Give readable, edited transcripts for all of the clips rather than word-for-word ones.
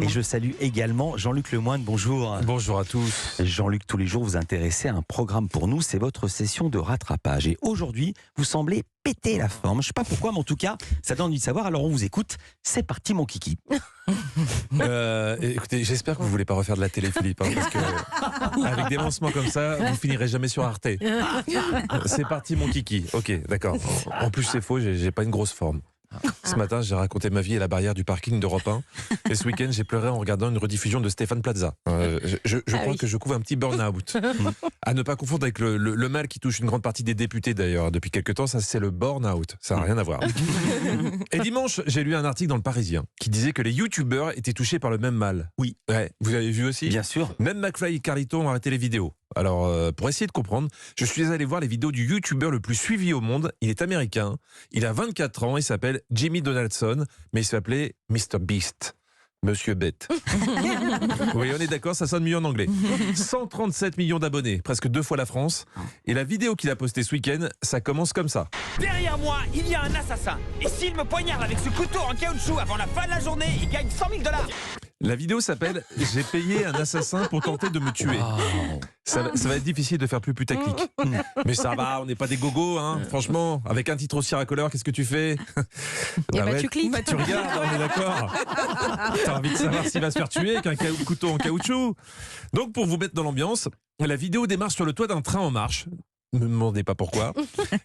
Et je salue également Jean-Luc Lemoine, bonjour. Bonjour à tous. Jean-Luc, tous les jours vous intéressez à un programme pour nous, c'est votre session de rattrapage. Et aujourd'hui, vous semblez péter la forme. Je ne sais pas pourquoi, mais en tout cas, ça donne envie de savoir. Alors on vous écoute. C'est parti mon kiki. Écoutez, j'espère que vous ne voulez pas refaire de la télé, Philippe, hein, parce que avec des lancements comme ça, vous finirez jamais sur Arte. C'est parti mon kiki. Ok, d'accord. En plus c'est faux, j'ai pas une grosse forme. Ce matin, j'ai raconté ma vie à la barrière du parking d'Europe 1. Et ce week-end, j'ai pleuré en regardant une rediffusion de Stéphane Plaza. Je crois que je couvre un petit burn-out. À ne pas confondre avec le mal qui touche une grande partie des députés d'ailleurs. Depuis quelques temps, ça c'est le burn-out. Ça n'a rien à voir. Et dimanche, j'ai lu un article dans Le Parisien qui disait que les youtubeurs étaient touchés par le même mal. Oui. Ouais, vous avez vu aussi ? Bien sûr. Même McFly et Carlito ont arrêté les vidéos. Alors, pour essayer de comprendre, je suis allé voir les vidéos du youtubeur le plus suivi au monde. Il est américain, il a 24 ans, il s'appelle Jimmy Donaldson, mais il s'appelait Mr Beast. Monsieur Bête. Oui, on est d'accord, ça sonne mieux en anglais. 137 millions d'abonnés, presque 2 fois la France. Et la vidéo qu'il a postée ce week-end, ça commence comme ça. Derrière moi, il y a un assassin. Et s'il me poignarde avec ce couteau en caoutchouc avant la fin de la journée, il gagne 100 000 $. La vidéo s'appelle « J'ai payé un assassin pour tenter de me tuer ». Ça va être difficile de faire plus putaclic. Mais ça va, on n'est pas des gogos, hein. Franchement, avec un titre aussi racoleur, qu'est-ce que tu fais? Tu cliques. Tu regardes, on est d'accord. T'as envie de savoir s'il va se faire tuer avec un couteau en caoutchouc. Donc, pour vous mettre dans l'ambiance, la vidéo démarre sur le toit d'un train en marche. Ne me demandez pas pourquoi.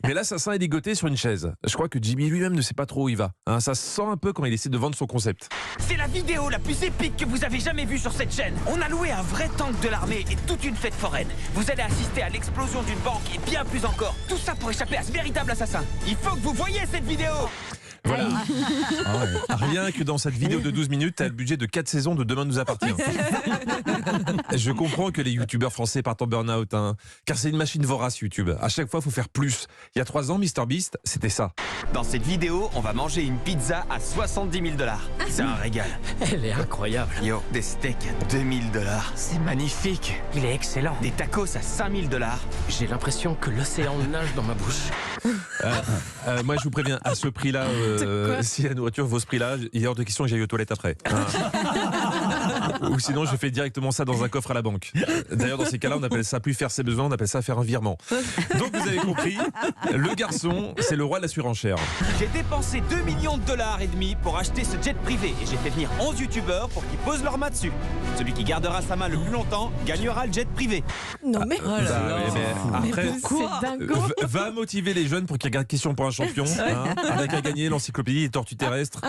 Mais l'assassin est ligoté sur une chaise. Je crois que Jimmy lui-même ne sait pas trop où il va. Hein, ça se sent un peu quand il essaie de vendre son concept. C'est la vidéo la plus épique que vous avez jamais vue sur cette chaîne. On a loué un vrai tank de l'armée et toute une fête foraine. Vous allez assister à l'explosion d'une banque et bien plus encore. Tout ça pour échapper à ce véritable assassin. Il faut que vous voyiez cette vidéo. Voilà. Ah ouais. Rien que dans cette vidéo de 12 minutes, t'as le budget de 4 saisons de Demain nous appartient. Je comprends que les youtubeurs français partent en burn-out, hein, car c'est une machine vorace YouTube. À chaque fois, il faut faire plus. Il y a 3 ans, MrBeast, c'était ça. Dans cette vidéo, on va manger une pizza à 70 000 $. C'est un régal. Elle est incroyable. Yo, des steaks à 2 000 $. C'est magnifique. Il est excellent. Des tacos à 5 000 $. J'ai l'impression que l'océan nage dans ma bouche. Moi, je vous préviens, à ce prix-là, si la nourriture vaut ce prix-là, il est hors de question que j'aille aux toilettes après. Ou sinon, je fais directement ça dans un coffre à la banque. D'ailleurs, dans ces cas-là, on appelle ça plus faire ses besoins, on appelle ça faire un virement. Donc, vous avez compris, le garçon, c'est le roi de la surenchère. J'ai dépensé 2,5 millions pour acheter ce jet privé et j'ai fait venir 11 youtubeurs pour qu'ils posent leurs mains dessus. Celui qui gardera sa main le plus longtemps gagnera le jet privé. Non mais, Après, c'est dingo. va motiver les jeunes pour qu'ils regardent Question pour un champion, hein, avec à gagner l'encyclopédie des tortues terrestres.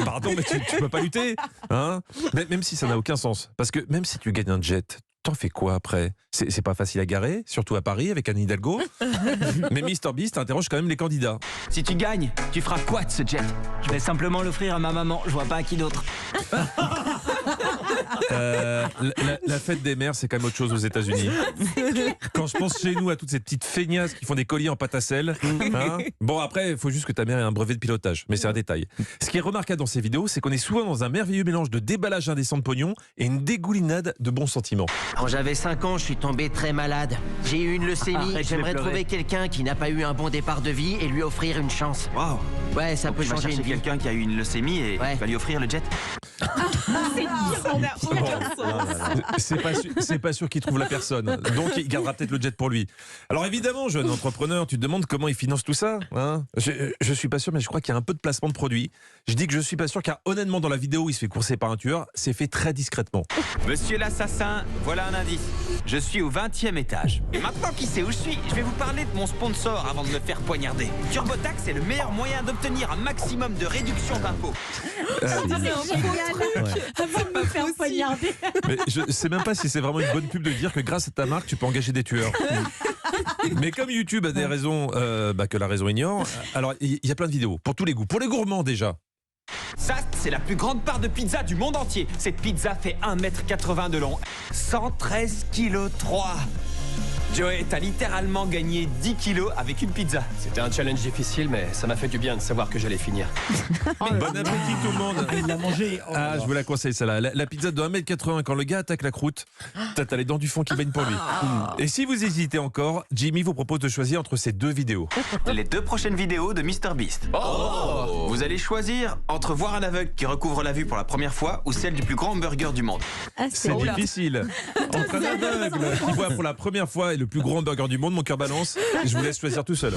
Pardon, mais tu peux pas lutter, hein, même si ça n'a aucun sens. Parce que même si tu gagnes un jet, t'en fais quoi après? C'est pas facile à garer, surtout à Paris avec Anne Hidalgo. Mais MrBeast interroge quand même les candidats. Si tu gagnes, tu feras quoi de ce jet? Je vais simplement l'offrir à ma maman, je vois pas à qui d'autre. La fête des mères, c'est quand même autre chose aux États-Unis. Quand je pense chez nous à toutes ces petites feignasses qui font des colliers en pâte à sel, hein. Bon, après, il faut juste que ta mère ait un brevet de pilotage, mais c'est un détail. Ce qui est remarquable dans ces vidéos, c'est qu'on est souvent dans un merveilleux mélange de déballage indécent de pognon et une dégoulinade de bons sentiments. Quand j'avais 5 ans, je suis tombé très malade. J'ai eu une leucémie. Arrête, je vais J'aimerais pleurer. trouver quelqu'un qui n'a pas eu un bon départ de vie et lui offrir une chance. Waouh. Ouais, ça peut Tu vas changer chercher une vie. quelqu'un qui a eu une leucémie et Ouais. tu vas lui offrir le jet. C'est pas sûr qu'il trouve la personne, donc il gardera peut-être le jet pour lui. Alors évidemment, jeune entrepreneur, tu te demandes comment il finance tout ça, hein. Je suis pas sûr, mais je crois qu'il y a un peu de placement de produit. Je dis que je suis pas sûr, car honnêtement, dans la vidéo où il se fait courser par un tueur, c'est fait très discrètement. Monsieur l'assassin, voilà un indice. Je suis au 20e étage. Et maintenant qu'il sait où je suis, je vais vous parler de mon sponsor avant de me faire poignarder. TurboTax est le meilleur moyen d'obtenir un maximum de réduction d'impôts. Avant de me faire poignarder. Mais je sais même pas si c'est vraiment une bonne pub de dire que grâce à ta marque, tu peux engager des tueurs. Mais comme YouTube a des raisons que la raison ignore, alors il y a plein de vidéos, pour tous les goûts. Pour les gourmands déjà. Ça, c'est la plus grande part de pizza du monde entier. Cette pizza fait 1,80 m de long, 113,3 kg. Joey, t'as littéralement gagné 10 kilos avec une pizza. C'était un challenge difficile, mais ça m'a fait du bien de savoir que j'allais finir. Bon appétit tout le monde. Il l'a mangé. Oh là Ah, là. je vous la conseille celle-là. La pizza de 1m80, quand le gars attaque la croûte, t'as les dents du fond qui baignent pour lui. Et si vous hésitez encore, Jimmy vous propose de choisir entre ces 2 vidéos. Les 2 prochaines vidéos de MrBeast. Vous allez choisir entre voir un aveugle qui recouvre la vue pour la première fois ou celle du plus grand hamburger du monde. Ah, C'est difficile. Entre un aveugle qui voit pour la première fois et le plus grand burger du monde, mon cœur balance. Je vous laisse choisir tout seul.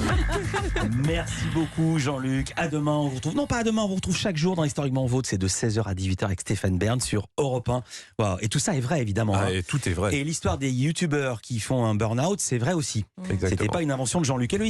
Merci beaucoup Jean-Luc. À demain, on vous retrouve. Non, pas à demain, on vous retrouve chaque jour dans Historiquement Vôtre. C'est de 16h à 18h avec Stéphane Bern sur Europe 1. Wow. Et tout ça est vrai, évidemment. Ah, hein. et tout est vrai. Et l'histoire des youtubeurs qui font un burn-out, c'est vrai aussi. Exactement. C'était pas une invention de Jean-Luc Héloïse.